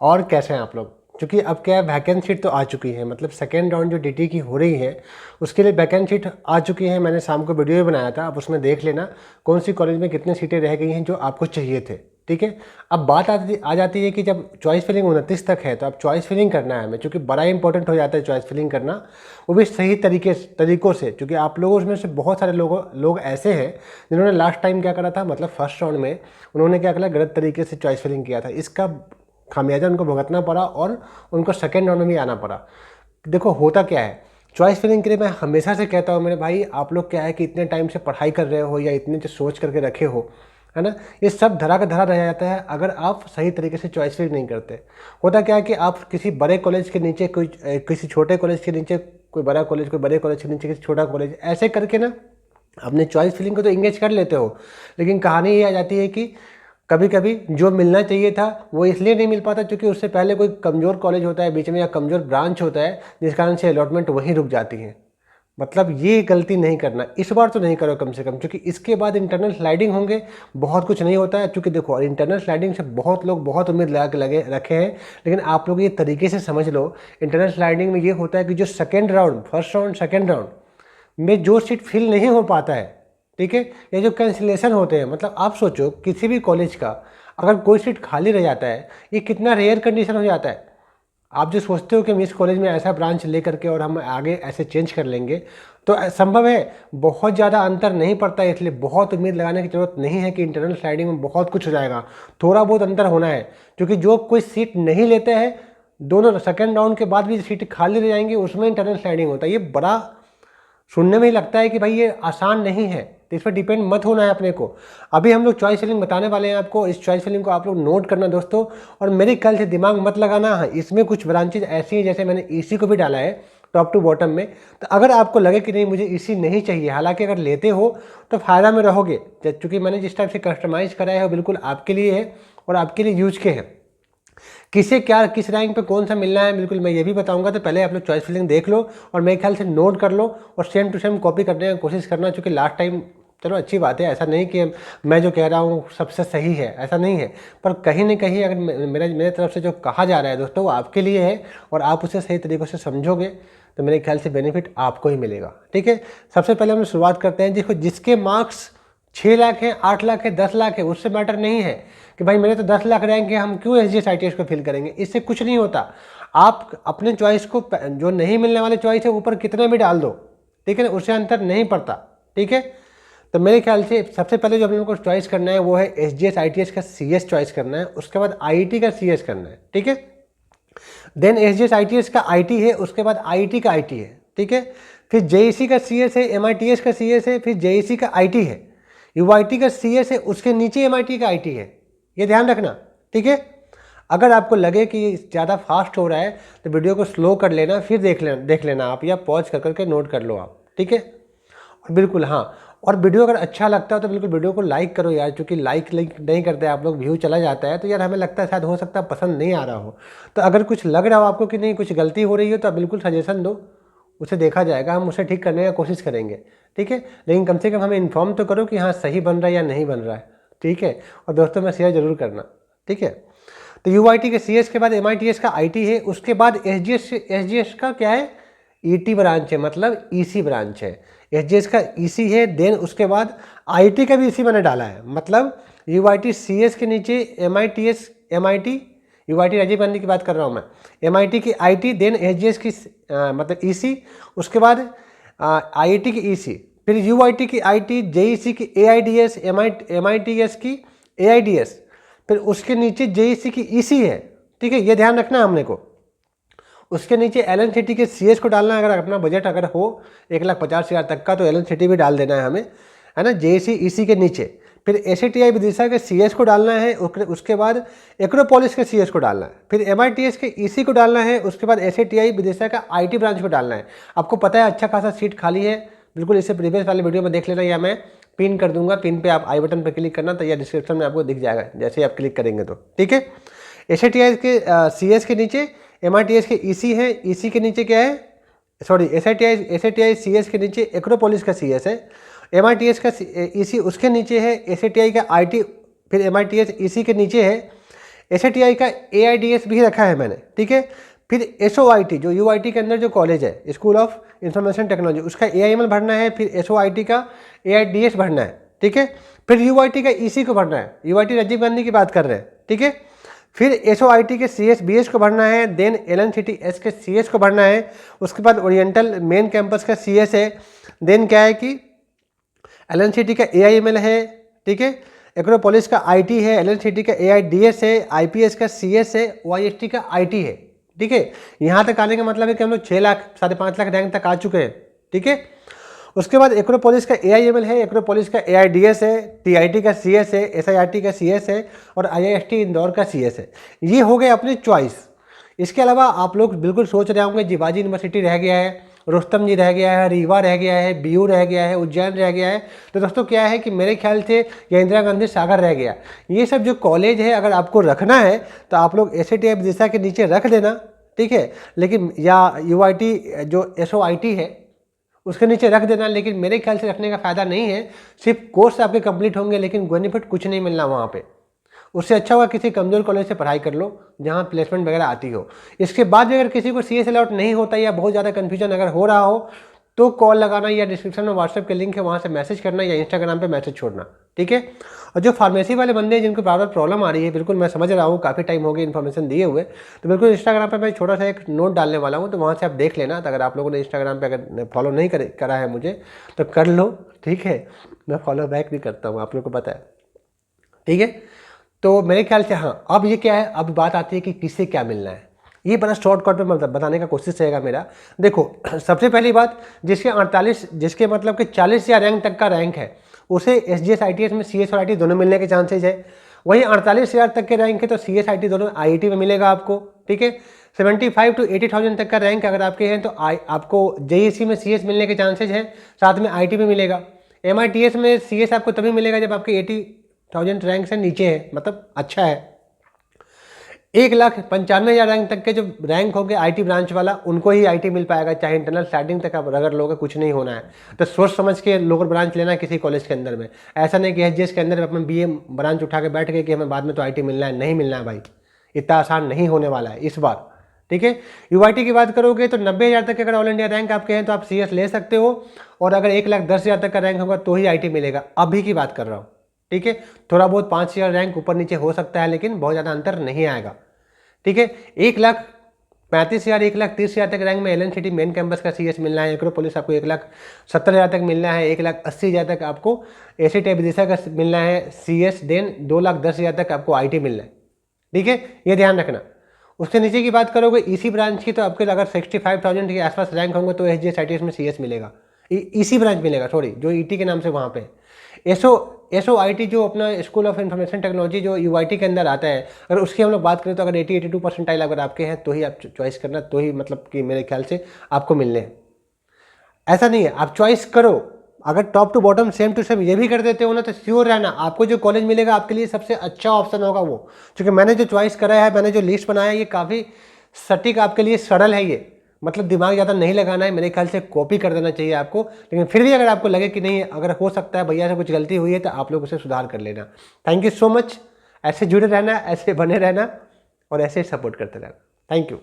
और कैसे हैं आप लोग? क्योंकि अब क्या है, वैकेंसी शीट तो आ चुकी है, मतलब सेकेंड राउंड जो डीटी की हो रही है उसके लिए वैकेंसी शीट आ चुकी है। मैंने शाम को वीडियो भी बनाया था, आप उसमें देख लेना कौन सी कॉलेज में कितनी सीटें रह गई हैं जो आपको चाहिए थे। ठीक है, अब बात आ जाती है कि जब चॉइस फिलिंग 29 तक है तो अब चॉइस फिलिंग करना है हमें, क्योंकि बड़ा इंपॉर्टेंट हो जाता है चॉइस फिलिंग करना, वो भी सही तरीकों से। क्योंकि आप लोगों में से बहुत सारे लोग ऐसे हैं जिन्होंने लास्ट टाइम क्या करा था, मतलब फर्स्ट राउंड में उन्होंने क्या करा, गलत तरीके से चॉइस फिलिंग किया था। इसका खामियाजा उनको भुगतना पड़ा और उनको सेकेंड राउंड में भी आना पड़ा। देखो होता क्या है, चॉइस फिलिंग के लिए मैं हमेशा से कहता हूँ मेरे भाई, आप लोग क्या है कि इतने टाइम से पढ़ाई कर रहे हो या इतने जो सोच करके रखे हो, है ना, ये सब धरा का धरा रह जाता है अगर आप सही तरीके से चॉइस फिलिंग नहीं करते। होता क्या है कि आप किसी बड़े कॉलेज के नीचे कोई किसी छोटे कॉलेज के नीचे कोई बड़ा कॉलेज, कोई बड़े कॉलेज के नीचे किसी छोटा कॉलेज, ऐसे करके ना अपने चॉइस फिलिंग को तो इंगेज कर लेते हो। लेकिन कहानी ये आ जाती है कि कभी कभी जो मिलना चाहिए था वो इसलिए नहीं मिल पाता क्योंकि उससे पहले कोई कमज़ोर कॉलेज होता है बीच में या कमज़ोर ब्रांच होता है, जिस कारण से अलॉटमेंट वहीं रुक जाती है। मतलब ये गलती नहीं करना, इस बार तो नहीं करो कम से कम, क्योंकि इसके बाद इंटरनल स्लाइडिंग होंगे, बहुत कुछ नहीं होता है। क्योंकि देखो इंटरनल स्लाइडिंग से बहुत लोग बहुत उम्मीद लगा के लगे रखे हैं, लेकिन आप लोग ये तरीके से समझ लो, इंटरनल स्लाइडिंग में ये होता है कि जो second round, first round second round में जो सीट फिल नहीं हो पाता है, ठीक है, ये जो कैंसिलेशन होते हैं, मतलब आप सोचो किसी भी कॉलेज का अगर कोई सीट खाली रह जाता है, ये कितना रेयर कंडीशन हो जाता है। आप जो सोचते हो कि हम इस कॉलेज में ऐसा ब्रांच ले करके और हम आगे ऐसे चेंज कर लेंगे, तो संभव है, बहुत ज़्यादा अंतर नहीं पड़ता है, इसलिए बहुत उम्मीद लगाने की जरूरत नहीं है कि इंटरनल स्लाइडिंग में बहुत कुछ हो जाएगा। थोड़ा बहुत अंतर होना है, क्योंकि जो कोई सीट नहीं लेते हैं, दोनों सेकेंड राउंड के बाद भी सीट खाली रह जाएंगी, उसमें इंटरनल स्लाइडिंग होता है। ये बड़ा सुनने में ही लगता है कि भाई ये आसान नहीं है, तो इस पर डिपेंड मत होना है अपने को। अभी हम लोग चॉइस फिलिंग बताने वाले हैं आपको, इस चॉइस फिलिंग को आप लोग नोट करना दोस्तों, और मेरे ख्याल से दिमाग मत लगाना है। इसमें कुछ ब्रांचेज ऐसी हैं, जैसे मैंने ईसी को भी डाला है टॉप टू बॉटम में, तो अगर आपको लगे कि नहीं मुझे ईसी नहीं चाहिए, हालांकि अगर लेते हो तो फ़ायदा में रहोगे, क्योंकि मैंने जिस टाइप से कस्टमाइज़ कराया है वो बिल्कुल आपके लिए है और आपके लिए यूज के हैं। किसे क्या किस रैंक पे कौन सा मिलना है बिल्कुल मैं ये भी बताऊंगा, तो पहले आप लोग चॉइस फिलिंग देख लो और मेरे ख्याल से नोट कर लो और सेम टू सेम कॉपी करने की कोशिश करना। क्योंकि लास्ट टाइम, चलो अच्छी बात है, ऐसा नहीं कि मैं जो कह रहा हूँ सबसे सही है, ऐसा नहीं है, पर कहीं ना कहीं अगर मेरे तरफ से जो कहा जा रहा है दोस्तों वो आपके लिए है और आप उसे सही तरीक़े से समझोगे तो मेरे ख्याल से बेनिफिट आपको ही मिलेगा। ठीक है, सबसे पहले हम शुरुआत करते हैं। देखो जिसके मार्क्स 6 लाख है, 8 लाख है, 10 लाख है, उससे मैटर नहीं है कि भाई मेरे तो 10 लाख रैंक है, हम क्यों एसजीएस आईटीएस को फिल करेंगे। इससे कुछ नहीं होता। आप अपने चॉइस को, जो नहीं मिलने वाले चॉइस है, ऊपर कितने भी डाल दो, ठीक है ना, उससे अंतर नहीं पड़ता। ठीक है, तो मेरे ख्याल से सबसे पहले जो हम लोग को चॉइस करना है वो है एसजीएस आईटीएस का सीएस चॉइस करना है, उसके बाद आईटी का सीएस करना है। ठीक है, देन एसजीएस आईटीएस का आईटी है, उसके बाद आईटी का आईटी है। ठीक है, फिर जेईसी का सीएस है, एमआईटीएस का सीएस है, फिर जेईसी का आईटी है, यूआईटी का सीएस है, उसके नीचे एमआईटी का आईटी है। ये ध्यान रखना। ठीक है, अगर आपको लगे कि ज़्यादा फास्ट हो रहा है तो वीडियो को स्लो कर लेना, फिर देख लेना आप, या पॉज कर करके नोट कर लो आप। ठीक है, और बिल्कुल हाँ, और वीडियो अगर अच्छा लगता है तो बिल्कुल वीडियो को लाइक करो यार, क्योंकि लाइक नहीं करते आप लोग, व्यू चला जाता है तो यार हमें लगता है शायद हो सकता है पसंद नहीं आ रहा हो। तो अगर कुछ लग रहा हो आपको कि नहीं कुछ गलती हो रही हो तो आप बिल्कुल सजेशन दो, उसे देखा जाएगा, हम उसे ठीक करने की कोशिश करेंगे। ठीक है, लेकिन कम से कम हमें इन्फॉर्म तो करो कि हाँ सही बन रहा है या नहीं बन रहा है। ठीक है, और दोस्तों में शेयर जरूर करना। ठीक है, तो यूआईटी के सीएस के बाद एमआईटीएस का आईटी है, उसके बाद एसजीएस का क्या है, ईटी ब्रांच है, मतलब ईसी ब्रांच है। एसजीएस का ईसी है, देन उसके बाद आईटी का भी इसी मैंने डाला है, मतलब यूआईटी सीएस के नीचे MITS, MIT UIT Rajiv Gandhi की बात कर रहा हूँ मैं, एमआईटी की आईटी, देन एसजीएस की मतलब ईसी, उसके बाद आईआईटी की ईसी, फिर यूआईटी की आईटी, जेईसी की एआईडीएस, एमआईटीएस की एआईडीएस, फिर उसके नीचे जेईसी की ईसी है। ठीक है, ये ध्यान रखना हमने को। उसके नीचे एलएनसीटी के सीएस को डालना है, अगर अपना बजट अगर हो 1,50,000 तक का तो एलएनसीटी भी डाल देना है हमें, है ना, जेईसी ईसी के नीचे। फिर एसएटीआई विदिशा के सीएस को डालना है, उसके बाद एक्रोपोलिस के सीएस को डालना है, फिर एमआईटीएस के ईसी को डालना है, उसके बाद एसएटीआई विदिशा का आईटी ब्रांच को डालना है। आपको पता है अच्छा खासा सीट खाली है, बिल्कुल इसे प्रीवियस वाले वीडियो में देख लेना, या मैं पिन कर दूंगा, पिन पे आप आई बटन पर क्लिक करना तो या डिस्क्रिप्शन में आपको दिख जाएगा जैसे ही आप क्लिक करेंगे तो। ठीक है, एसएटीआई के सीएस के नीचे एमआईटीएस के ईसी है, ईसी के नीचे क्या है, सॉरी एसएटीआई सीएस के नीचे एक्रोपोलिस का सीएस है, एमआईटीएस का ईसी उसके नीचे है, एसएटीआई का आईटी, फिर एमआईटीएस ईसी के नीचे है SATI का AIDS भी रखा है मैंने, ठीक है। फिर SOIT जो UIT के अंदर जो कॉलेज है, स्कूल ऑफ इंफॉर्मेशन टेक्नोलॉजी, उसका AIML भरना है। फिर SOIT का AIDS भरना है, ठीक है। फिर UIT का EC को भरना है, UIT राजीव गांधी की बात कर रहे हैं, ठीक है। फिर SOIT के CS BS को भरना है। देन LNCTS के CS को भरना है। उसके बाद ओरिएंटल मेन कैंपस का CS है। देन क्या है कि LNCT का AIML है, ठीक है। एक्रोपोलिस का IT है, LNCT का AIDS है, IPS का CS है, OIST का IT है, ठीक है। यहाँ तक आने का मतलब है कि हम लोग 6 लाख 5.5 लाख रैंक तक आ चुके हैं, ठीक है। उसके बाद एक्रोपोलिस का AIML है, एक्रोपोलिस का AIDS है, TIT का CS है, SIRT का CS है और IIST इंदौर का CS है। ये हो गए अपनी चॉइस। इसके अलावा आप लोग बिल्कुल सोच रहे होंगे जिबाजी यूनिवर्सिटी रह गया है, रुस्तम जी रह गया है, रीवा रह गया है, BU रह गया है, उज्जैन रह गया है। तो दोस्तों क्या है कि मेरे ख्याल से या इंदिरा गांधी सागर रह गया। ये सब जो कॉलेज है अगर आपको रखना है तो आप लोग SATI दिशा के नीचे रख देना, ठीक है। लेकिन या UIT जो SOIT है उसके नीचे रख देना, लेकिन मेरे ख्याल से रखने का फ़ायदा नहीं है। सिर्फ कोर्स आपके कंप्लीट होंगे लेकिन बेनिफिट कुछ नहीं मिलना वहाँ पे। उससे अच्छा होगा किसी कमज़ोर कॉलेज से पढ़ाई कर लो जहाँ प्लेसमेंट वगैरह आती हो। इसके बाद भी अगर किसी को CS अलॉट नहीं होता या बहुत ज़्यादा कन्फ्यूजन अगर हो रहा हो तो कॉल लगाना या डिस्क्रिप्शन में व्हाट्सएप के लिंक है वहाँ से मैसेज करना या इंस्टाग्राम पे मैसेज छोड़ना, ठीक है। और जो फार्मेसी वाले बंदे हैं जिनको बार बार प्रॉब्लम आ रही है, बिल्कुल मैं समझ रहा हूँ, काफ़ी टाइम हो गया इन्फॉर्मेशन दिए हुए, तो बिल्कुल इंस्टाग्राम पे मैं छोटा सा एक नोट डालने वाला हूँ, तो वहाँ से आप देख लेना। तो अगर आप लोगों ने इंस्टाग्राम पे अगर फॉलो नहीं करा है मुझे तो कर लो, ठीक है। मैं फॉलो बैक भी करता हूँ, आप लोग को पता है, ठीक है। तो मेरे ख्याल से हाँ, अब ये क्या है, अब बात आती है कि किससे क्या मिलना है। ये बड़ा शॉर्टकट में बताने का कोशिश रहेगा मेरा। देखो सबसे पहली बात, जिसके मतलब कि 40 या रैंक तक का रैंक है उसे SGS ITS में CS और IT दोनों मिलने के चांसेज है। वहीं 48,000 तक के रैंक है तो CS IT दोनों IIT में मिलेगा आपको, ठीक है। 75 to 80,000 तक का रैंक अगर आपके हैं तो आपको JEC में CS मिलने के चांसेज हैं, साथ में IT में मिलेगा। MITS में CS आपको तभी मिलेगा जब आपके 80,000 रैंक से नीचे है, मतलब अच्छा है। 1,95,000 रैंक तक के जो रैंक होंगे IT ब्रांच वाला उनको ही IT मिल पाएगा, चाहे इंटरनल स्टार्टिंग तक आप अगर लोगे, कुछ नहीं होना है। तो सोच समझ के लोअर ब्रांच लेना है किसी कॉलेज के अंदर में। ऐसा नहीं कि SGS के अंदर अपने BA ब्रांच उठा के बैठ गए कि हमें बाद में तो IT मिलना है, नहीं मिलना है भाई, इतना आसान नहीं होने वाला है इस बार, ठीक है। UIT की बात करोगे तो 90,000 तक के अगर ऑल इंडिया रैंक आपके हैं तो आप CS ले सकते हो, और अगर 1,10,000 तक का रैंक होगा तो ही IT मिलेगा, अभी की बात कर रहा हूँ, ठीक है। थोड़ा बहुत 5,000 रैंक ऊपर नीचे हो सकता है लेकिन बहुत ज़्यादा अंतर नहीं आएगा, ठीक है। 1,35,000 1,30,000 तक रैंक में LNCT मेन कैंपस का CS मिलना है। एक्रोपोलिस आपको 1,70,000 तक मिलना है। 1,80,000 तक आपको SATI विदिशा का मिलना है CS। देन 2,10,000 तक आपको IT मिलना है, ठीक है, ये ध्यान रखना। उसके नीचे की बात करोगे EC ब्रांच की तो आपके अगर 65,000 के आसपास रैंक होंगे तो SGS ITS में CS मिलेगा, EC ब्रांच मिलेगा, सॉरी, जो ET के नाम से वहाँ पे। SOIT जो अपना स्कूल ऑफ इंफॉर्मेशन टेक्नोलॉजी जो UIT के अंदर आता है, अगर उसकी हम लोग बात करें तो अगर 80-82 परसेंटाइल अगर आपके हैं तो ही आप चॉइस करना, तो ही मतलब कि मेरे ख्याल से आपको मिलने हैं। ऐसा नहीं है, आप चॉइस करो। अगर top to bottom same to same ये भी कर देते हो ना तो श्योर रहना आपको जो कॉलेज मिलेगा आपके लिए सबसे अच्छा ऑप्शन होगा वो। क्योंकि मैंने जो चॉइस करा है, मैंने जो लिस्ट बनाया है, ये काफ़ी सटीक आपके लिए सरल है। ये मतलब दिमाग ज़्यादा नहीं लगाना है, मेरे ख्याल से कॉपी कर देना चाहिए आपको। लेकिन फिर भी अगर आपको लगे कि नहीं, अगर हो सकता है भैया से कुछ गलती हुई है तो आप लोग उसे सुधार कर लेना। Thank you so much. ऐसे जुड़े रहना, ऐसे बने रहना और ऐसे सपोर्ट करते रहना। Thank you.